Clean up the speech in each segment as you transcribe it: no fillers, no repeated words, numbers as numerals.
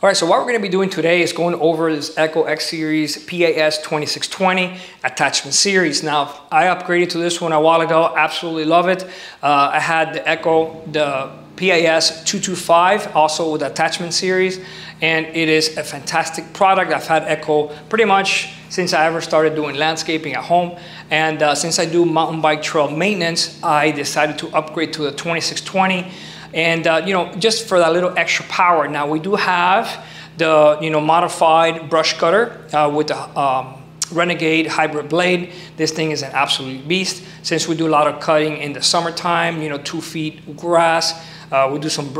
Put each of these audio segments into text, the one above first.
All right, so what we're going to be doing today is going over this Echo X Series PAS 2620 attachment series. Now, I upgraded to this one a while ago. Absolutely love it. I had the Echo, the PAS 225, also with the attachment series, and it is a fantastic product. I've had Echo pretty much since I ever started doing landscaping at home, and since I do mountain bike trail maintenance, I decided to upgrade to the 2620. And you know, just for that little extra power. Now we do have the modified brush cutter with the Renegade hybrid blade. This thing is an absolute beast. Since we do a lot of cutting in the summertime, 2 feet grass, we do some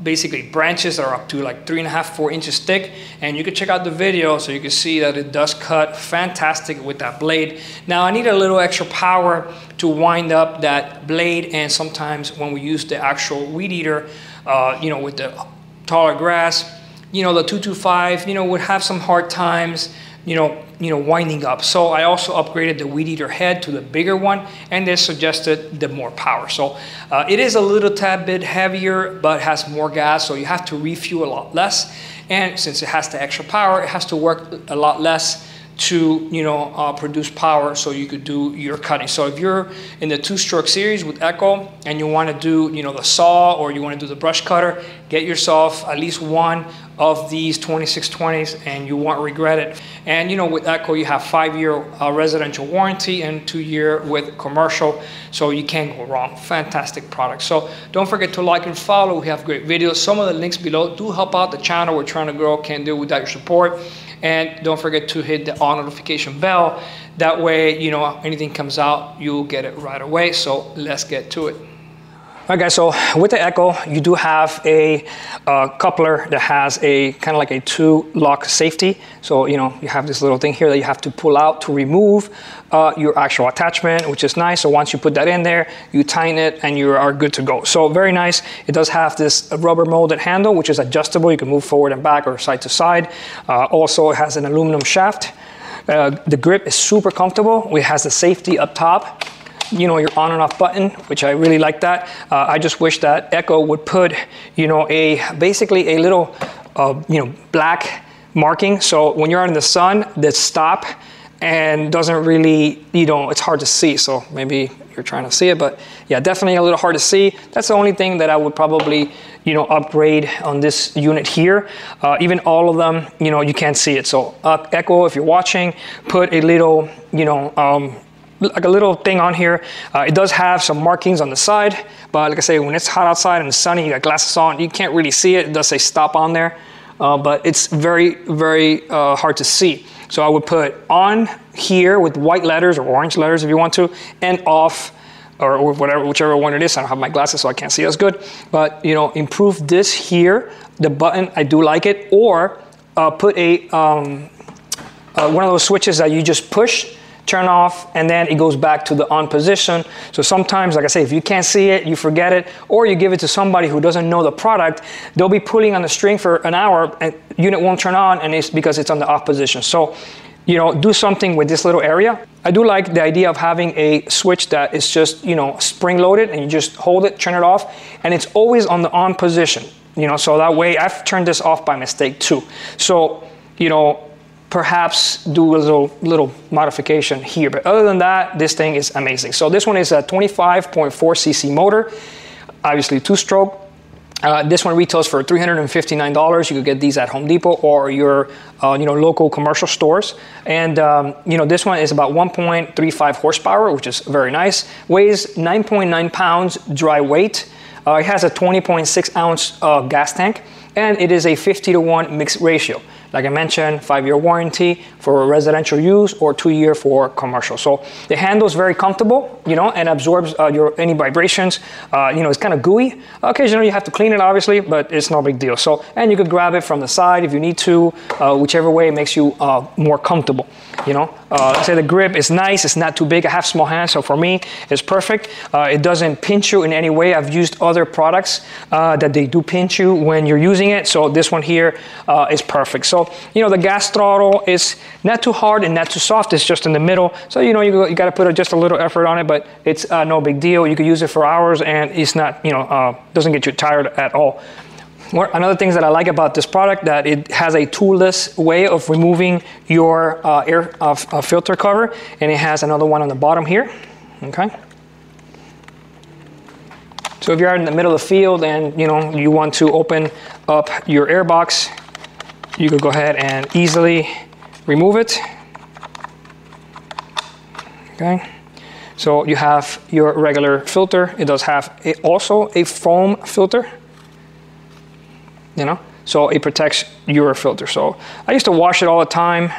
basically branches that are up to like 3.5, 4 inches thick. And you can check out the video so you can see that it does cut fantastic with that blade. Now I need a little extra power to wind up that blade, and sometimes when we use the actual weed eater, with the taller grass, the 225, would have some hard times, winding up. So I also upgraded the weed eater head to the bigger one, and they suggested the more power. So it is a little tad bit heavier, but has more gas, so you have to refuel a lot less. And since it has the extra power, it has to work a lot less to produce power so you could do your cutting. So if you're in the 2-stroke series with Echo and you want to do the saw, or you want to do the brush cutter, get yourself at least one of these 2620s and you won't regret it. And with Echo you have 5-year residential warranty and 2-year with commercial, so you can't go wrong. Fantastic product. So don't forget to like and follow. We have great videos. Some of the links below do help out the channel. We're trying to grow, can't do it without your support. And don't forget to hit the all notification bell. That way, anything comes out, you'll get it right away. So let's get to it. All right, guys, so with the Echo, you do have a coupler that has a kind of like a 2-lock safety. So, you have this little thing here that you have to pull out to remove your actual attachment, which is nice. So once you put that in there, you tighten it and you are good to go. So very nice. It does have this rubber molded handle, which is adjustable. You can move forward and back or side to side. Also, it has an aluminum shaft. The grip is super comfortable. It has the safety up top. Your on and off button, which I really like that. I just wish that Echo would put, basically a little, black marking. So when you're out in the sun, that stop and doesn't really, it's hard to see. So maybe you're trying to see it, but yeah, definitely a little hard to see. That's the only thing that I would probably, upgrade on this unit here. Even all of them, you can't see it. So Echo, if you're watching, put a little, like a little thing on here. It does have some markings on the side, but like I say, when it's hot outside and sunny, you got glasses on, you can't really see it. It does say stop on there, but it's very, very hard to see. So I would put on here with white letters or orange letters if you want to, and off, or whatever, whichever one it is. I don't have my glasses, so I can't see as good. But improve this here, the button. I do like it. Or put a one of those switches that you just push, turn off, and then it goes back to the on position. So sometimes, like I say, if you can't see it, you forget it, or you give it to somebody who doesn't know the product, they'll be pulling on the string for an hour and unit won't turn on, and it's because it's on the off position. So, do something with this little area. I do like the idea of having a switch that is just, spring loaded, and you just hold it, turn it off, and it's always on the on position, so that way. I've turned this off by mistake too. So, perhaps do a little modification here, but other than that, this thing is amazing. So this one is a 25.4 cc motor, obviously 2-stroke. This one retails for $359. You could get these at Home Depot or your local commercial stores. And this one is about 1.35 horsepower, which is very nice. Weighs 9.9 pounds dry weight. It has a 20.6 ounce gas tank, and it is a 50-to-1 mixed ratio. Like I mentioned, 5-year warranty for residential use or 2-year for commercial. So the handle is very comfortable, and absorbs any vibrations. It's kind of gooey. Occasionally you have to clean it, obviously, but it's no big deal. So, and you could grab it from the side if you need to, whichever way makes you more comfortable. Say the grip is nice. It's not too big. I have small hands, so for me, it's perfect. It doesn't pinch you in any way. I've used other products that they do pinch you when you're using it. So this one here is perfect. So, the gas throttle is not too hard and not too soft. It's just in the middle. So, you got to put just a little effort on it, but it's no big deal. You could use it for hours and it's not, doesn't get you tired at all. Another thing that I like about this product, that it has a toolless way of removing your air filter cover, and it has another one on the bottom here. Okay. So if you're out in the middle of the field and you want to open up your air box, you could go ahead and easily remove it. Okay. So you have your regular filter. It does have also a foam filter. So it protects your filter. So I used to wash it all the time,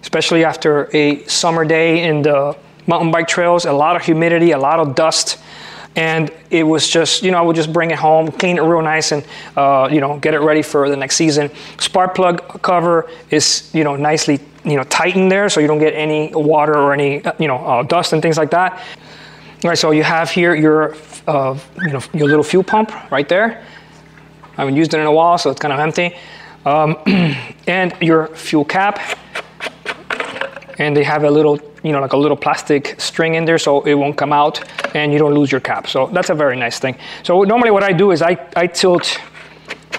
especially after a summer day in the mountain bike trails, a lot of humidity, a lot of dust. And it was just, I would just bring it home, clean it real nice, and, get it ready for the next season. Spark plug cover is, nicely, tightened there, so you don't get any water or any, dust and things like that. All right, so you have here your little fuel pump right there. I haven't used it in a while, so it's kind of empty. And your fuel cap. And they have a little, like a little plastic string in there so it won't come out and you don't lose your cap. So that's a very nice thing. So normally what I do is I tilt,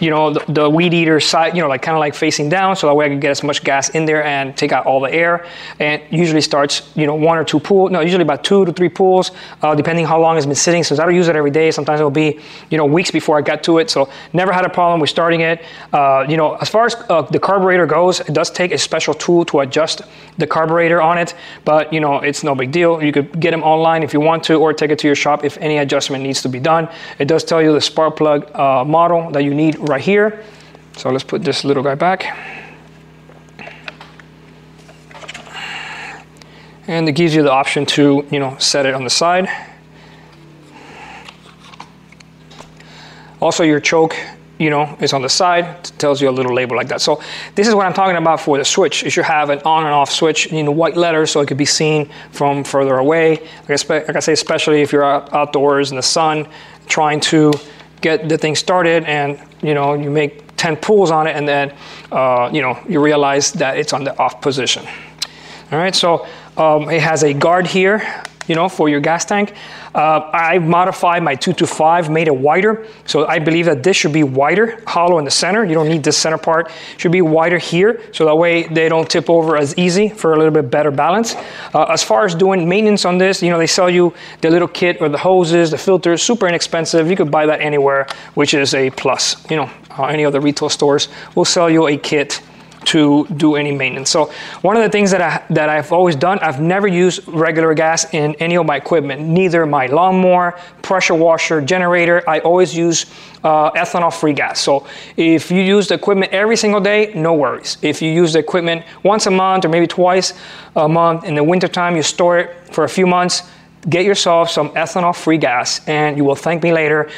the weed eater side, kind of like facing down, so that way I can get as much gas in there and take out all the air. And usually starts, 1 or 2 pulls, usually about 2 to 3 pulls, depending how long it's been sitting. Since I don't use it every day, sometimes it'll be, weeks before I get to it. So never had a problem with starting it. As far as the carburetor goes, it does take a special tool to adjust the carburetor on it, but it's no big deal. You could get them online if you want to, or take it to your shop if any adjustment needs to be done. It does tell you the spark plug model that you need right here. So let's put this little guy back. And it gives you the option to, set it on the side. Also your choke, is on the side. It tells you a little label like that. So this is what I'm talking about for the switch. You should have an on and off switch in white letters so it could be seen from further away. Like I say, especially if you're outdoors in the sun, trying to get the thing started, and you make 10 pulls on it, and then you realize that it's on the off position. All right, so it has a guard here, for your gas tank. I modified my 225, made it wider. So I believe that this should be wider, hollow in the center. You don't need this center part. It should be wider here, so that way they don't tip over as easy, for a little bit better balance. As far as doing maintenance on this, they sell you the little kit or the hoses, the filters, super inexpensive. You could buy that anywhere, which is a plus. Any other retail stores will sell you a kit to do any maintenance. So one of the things that I've always done, I've never used regular gas in any of my equipment, neither my lawnmower, pressure washer, generator. I always use ethanol-free gas. So if you use the equipment every single day, no worries. If you use the equipment once a month or maybe twice a month in the wintertime, you store it for a few months, get yourself some ethanol-free gas, and you will thank me later.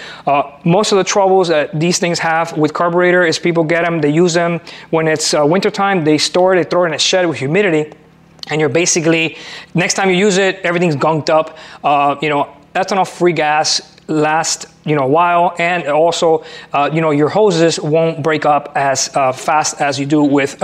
Most of the troubles that these things have with carburetor is people get them, they use them when it's wintertime, they store it, they throw it in a shed with humidity, and you're basically, next time you use it, everything's gunked up. Ethanol-free gas lasts a while, and also your hoses won't break up as fast as you do with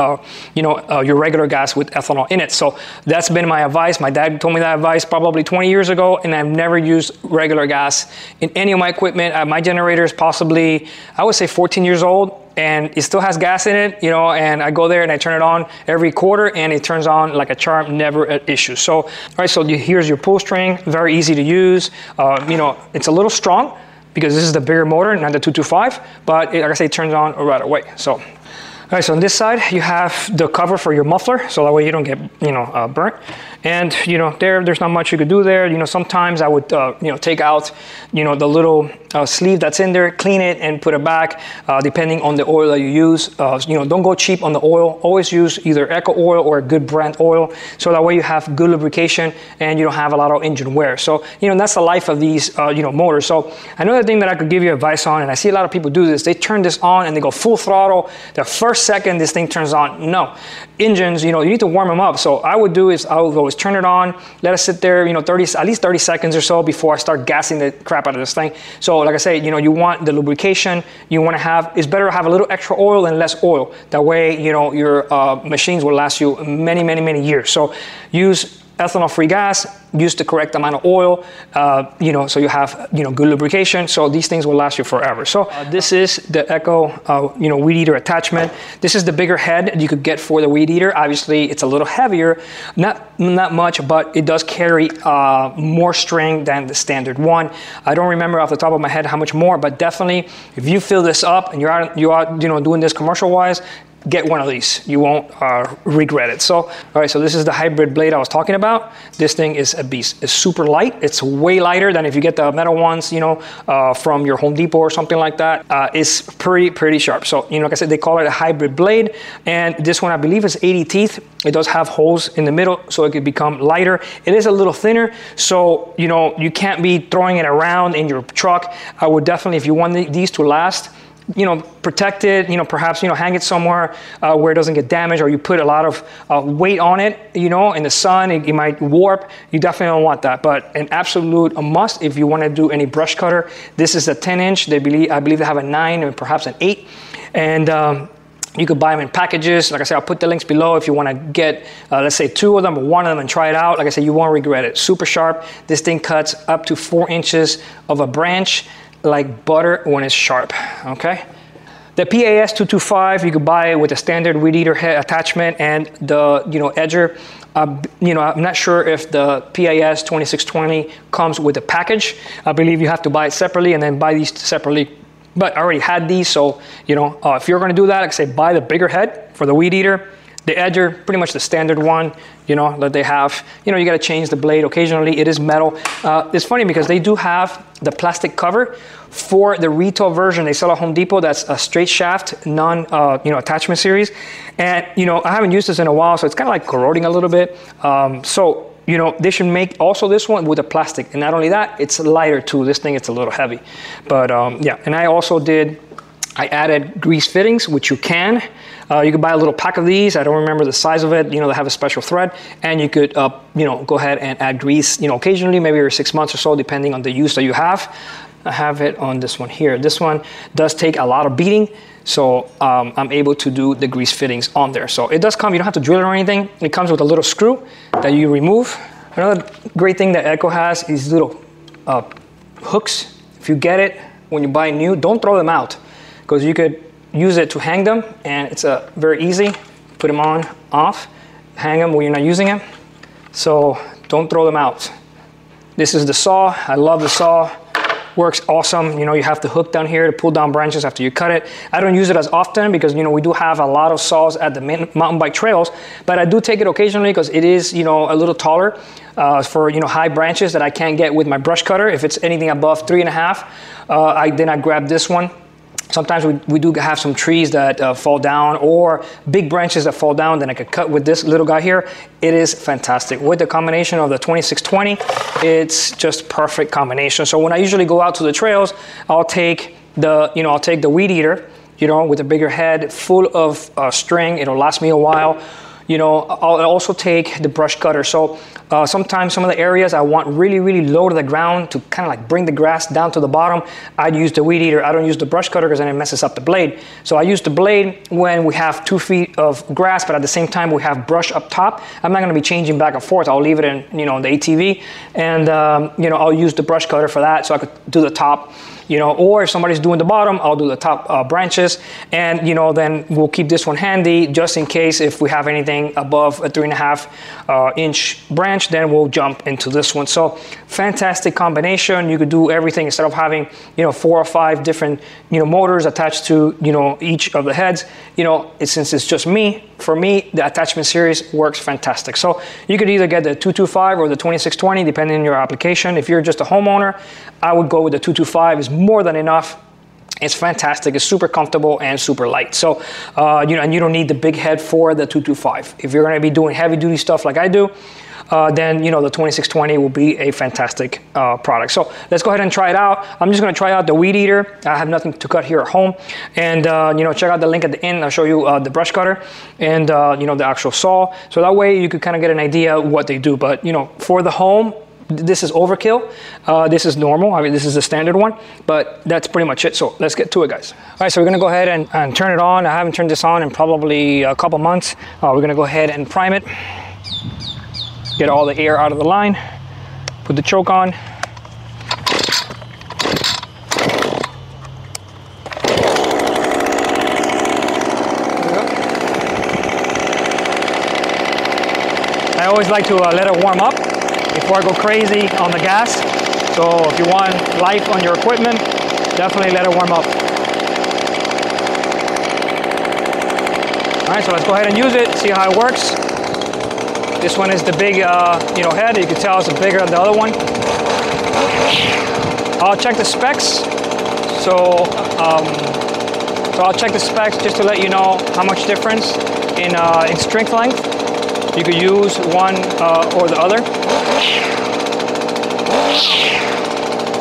your regular gas with ethanol in it. So that's been my advice. My dad told me that advice probably 20 years ago, and I've never used regular gas in any of my equipment. My generator is possibly, I would say, 14 years old, and it still has gas in it, and I go there and I turn it on every quarter, and it turns on like a charm, never an issue. So, all right, so here's your pull string, very easy to use. It's a little strong because this is the bigger motor, not the 225, but like I say, it turns on right away. So, all right, so on this side, you have the cover for your muffler, so that way you don't get, burnt. And, there's not much you could do there. Sometimes I would, take out, the little sleeve that's in there, clean it and put it back, depending on the oil that you use. Don't go cheap on the oil. Always use either Eco oil or a good brand oil, so that way you have good lubrication and you don't have a lot of engine wear. So, that's the life of these, motors. So another thing that I could give you advice on, and I see a lot of people do this, they turn this on and they go full throttle. The first second this thing turns on. No. Engines, you need to warm them up. So I would do is I would always turn it on, let it sit there, at least 30 seconds or so before I start gassing the crap out of this thing. So like I say, you want the lubrication, you want to have, it's better to have a little extra oil than less oil. That way, your machines will last you many, many, many years. So use ethanol-free gas, use the correct amount of oil, you know, so you have, you know, good lubrication. So these things will last you forever. So this is the Echo, you know, weed eater attachment. This is the bigger head you could get for the weed eater. Obviously, it's a little heavier, not much, but it does carry more string than the standard one. I don't remember off the top of my head how much more, but definitely, if you fill this up and you are you know, doing this commercial-wise, get one of these. You won't regret it. So, all right, so this is the hybrid blade I was talking about. This thing is a beast. It's super light. It's way lighter than if you get the metal ones, you know, from your Home Depot or something like that. It's pretty sharp. So, you know, like I said, they call it a hybrid blade. And this one, I believe, is 80 teeth. It does have holes in the middle, so it could become lighter. It is a little thinner, so, you know, you can't be throwing it around in your truck. I would definitely, if you want these to last, you know, protect it, you know, perhaps, you know, hang it somewhere where it doesn't get damaged, or you put a lot of weight on it, you know, in the sun, it might warp. You definitely don't want that, but an absolute must if you want to do any brush cutter. This is a 10-inch. I believe they have a 9 and perhaps an 8. And you could buy them in packages. Like I said, I'll put the links below if you want to get, let's say 2 of them or 1 of them and try it out. Like I said, you won't regret it. Super sharp. This thing cuts up to 4 inches of a branch, like butter when it's sharp, okay? The PAS 225, you could buy it with a standard weed eater head attachment and the, you know, edger. You know, I'm not sure if the PAS 2620 comes with a package. I believe you have to buy it separately and then buy these separately. But I already had these, so, you know, if you're gonna do that, like I say, buy the bigger head for the weed eater. The edger, pretty much the standard one, you know, that they have. You know, you gotta change the blade occasionally. It is metal. It's funny because they do have the plastic cover for the retail version. They sell at Home Depot. That's a straight shaft, non, you know, attachment series. And, you know, I haven't used this in a while, so it's kind of like corroding a little bit. So, you know, they should make also this one with a plastic. And not only that, it's lighter too. This thing, it's a little heavy. But yeah, and I also I added grease fittings, which you can. You could buy a little pack of these. I don't remember the size of it. You know, they have a special thread, and you could, you know, go ahead and add grease, you know, occasionally, maybe every 6 months or so, depending on the use that you have. I have it on this one here. This one does take a lot of beating, so I'm able to do the grease fittings on there. So it does come, you don't have to drill it or anything. It comes with a little screw that you remove. Another great thing that Echo has is little hooks. If you get it when you buy new, don't throw them out, because you could use it to hang them, and it's very easy. Put them on, off, hang them when you're not using them. So don't throw them out. This is the saw. I love the saw. Works awesome. You know, you have the hook down here to pull down branches after you cut it. I don't use it as often because, you know, we do have a lot of saws at the mountain bike trails, but I do take it occasionally because it is, you know, a little taller for, you know, high branches that I can't get with my brush cutter. If it's anything above 3.5, then I grab this one. Sometimes we do have some trees that fall down, or big branches that fall down, then I could cut with this little guy here. It is fantastic. With the combination of the 2620, it's just perfect combination. So when I usually go out to the trails, I'll take the weed eater, you know, with a bigger head, full of string. It'll last me a while. You know, I'll also take the brush cutter. So sometimes some of the areas I want really, really low to the ground to kind of like bring the grass down to the bottom, I'd use the weed eater. I don't use the brush cutter because then it messes up the blade. So I use the blade when we have 2 feet of grass, but at the same time we have brush up top. I'm not gonna be changing back and forth. I'll leave it in, you know, the ATV, and you know, I'll use the brush cutter for that so I could do the top. You know, or if somebody's doing the bottom, I'll do the top branches, and, you know, then we'll keep this one handy just in case if we have anything above a 3.5 inch branch, then we'll jump into this one. So fantastic combination. You could do everything instead of having, you know, 4 or 5 different, you know, motors attached to, you know, each of the heads. You know, since it's just me, for me, the attachment series works fantastic. So you could either get the 225 or the 2620, depending on your application. If you're just a homeowner, I would go with the 225. It's more than enough. It's fantastic. It's super comfortable and super light. So, you know, and you don't need the big head for the 225. If you're going to be doing heavy duty stuff like I do, then, you know, the 2620 will be a fantastic product. So let's go ahead and try it out. I'm just going to try out the weed eater. I have nothing to cut here at home. And, you know, check out the link at the end. I'll show you the brush cutter and, you know, the actual saw. So that way you could kind of get an idea what they do. But, you know, for the home, this is overkill. This is normal. I mean, this is the standard one, but that's pretty much it. So let's get to it, guys. All right, so we're gonna go ahead and turn it on. I haven't turned this on in probably a couple months. We're gonna go ahead and prime it. Get all the air out of the line. Put the choke on. I always like to let it warm up before I go crazy on the gas. So if you want life on your equipment, definitely let it warm up. All right, so let's go ahead and use it, see how it works. This one is the big head. You can tell it's bigger than the other one. I'll check the specs. So I'll check the specs just to let you know how much difference in strength length. You could use one or the other.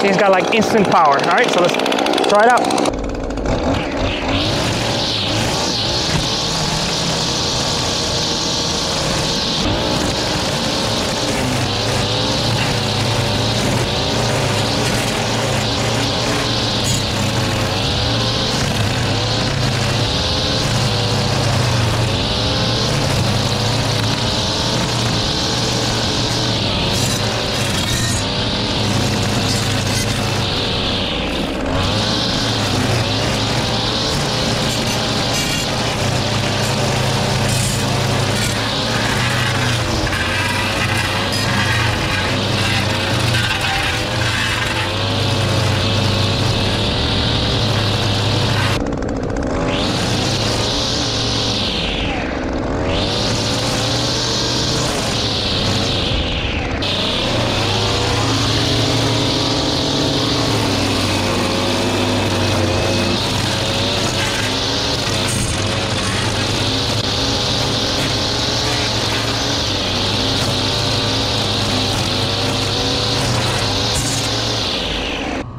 See, it's got like instant power. All right, so let's try it out.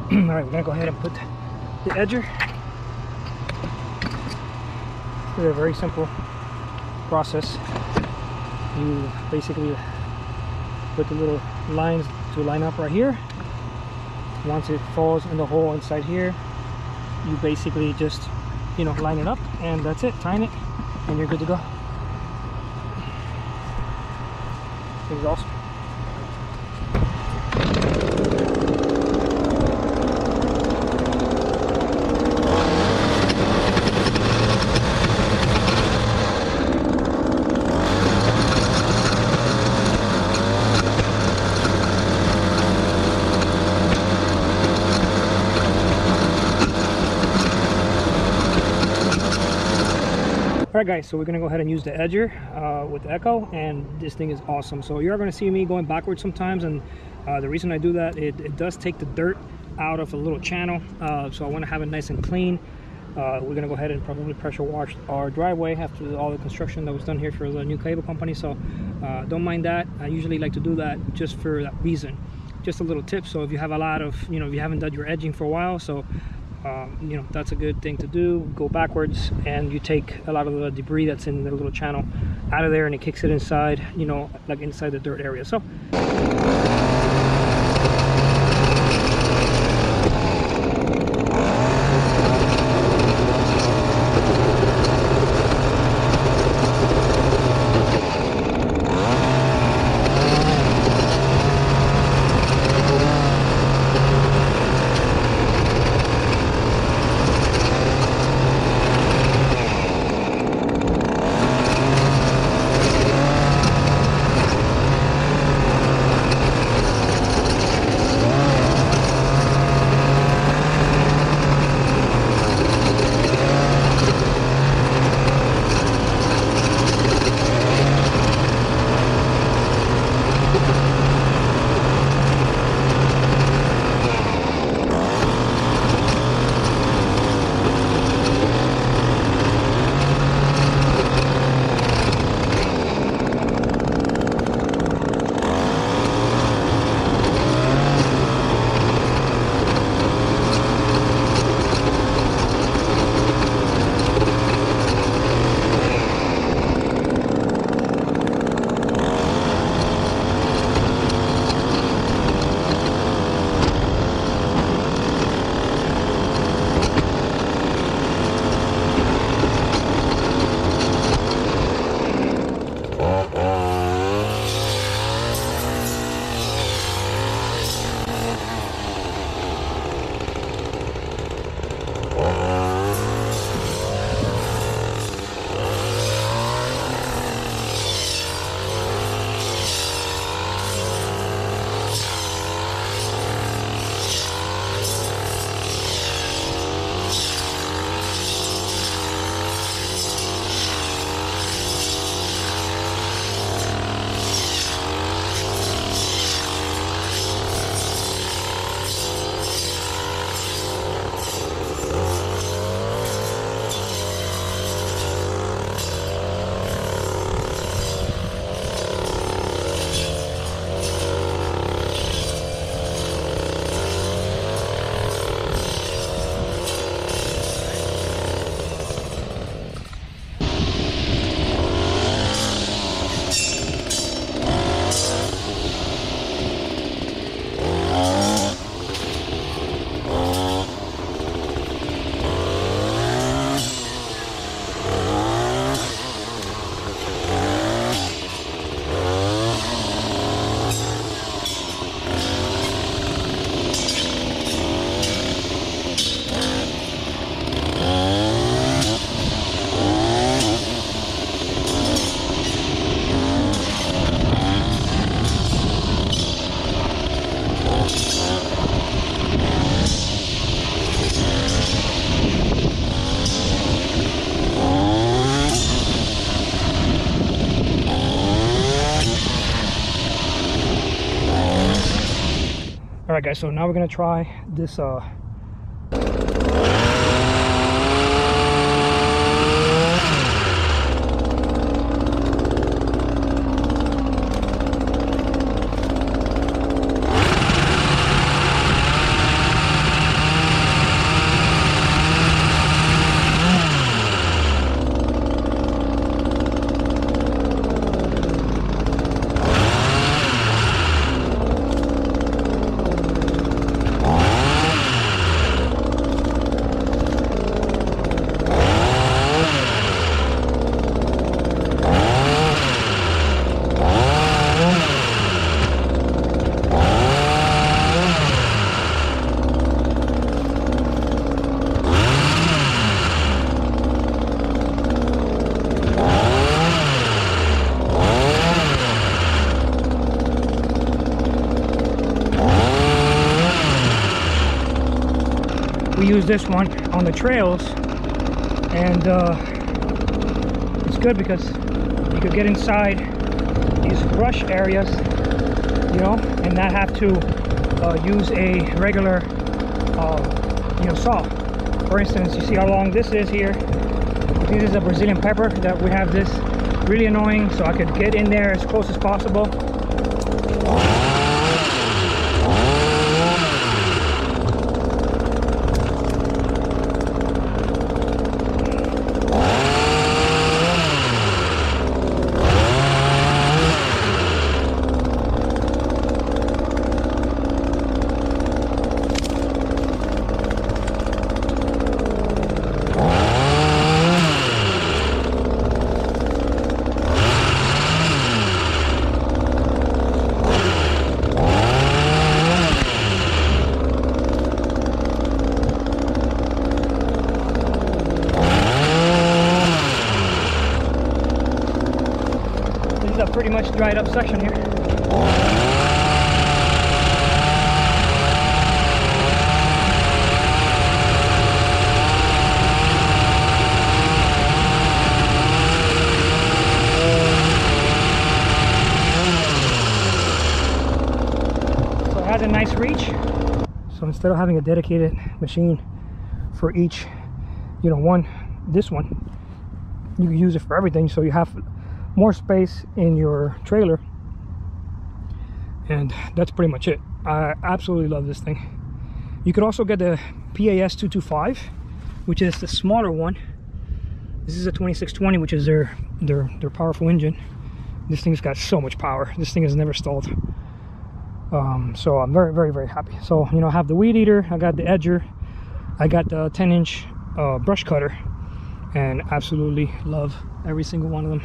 All right, we're gonna go ahead and put the edger. It's a very simple process. You basically put the little lines to line up right here. Once it falls in the hole inside here, you basically just, line it up, and that's it. Tighten it, and you're good to go. This is awesome. Alright guys, so we're going to go ahead and use the edger with the Echo, and this thing is awesome. So you're going to see me going backwards sometimes, and the reason I do that, it does take the dirt out of a little channel, so I want to have it nice and clean. We're going to go ahead and probably pressure wash our driveway after all the construction that was done here for the new cable company, so don't mind that. I usually like to do that just for that reason. Just a little tip, so if you have a lot of, if you haven't done your edging for a while, so that's a good thing to do. Go backwards and you take a lot of the debris that's in the little channel out of there, and it kicks it inside, like inside the dirt area. So right guys, so now we're gonna try this we use this one on the trails, and it's good because you could get inside these brush areas, you know, and not have to use a regular you know, saw. For instance, you see how long this is here. This is a Brazilian pepper that we have. This really annoying, so I could get in there as close as possible. A pretty much dried up section here. So it has a nice reach. So instead of having a dedicated machine for each, you know, this one, you can use it for everything, so you have more space in your trailer, and that's pretty much it. I absolutely love this thing. You could also get the PAS 225, which is the smaller one. This is a 2620, which is their powerful engine. This thing's got so much power. This thing has never stalled. So I'm very, very, very happy. So, you know, I have the weed eater, I got the edger, I got the 10-inch brush cutter, and absolutely love every single one of them.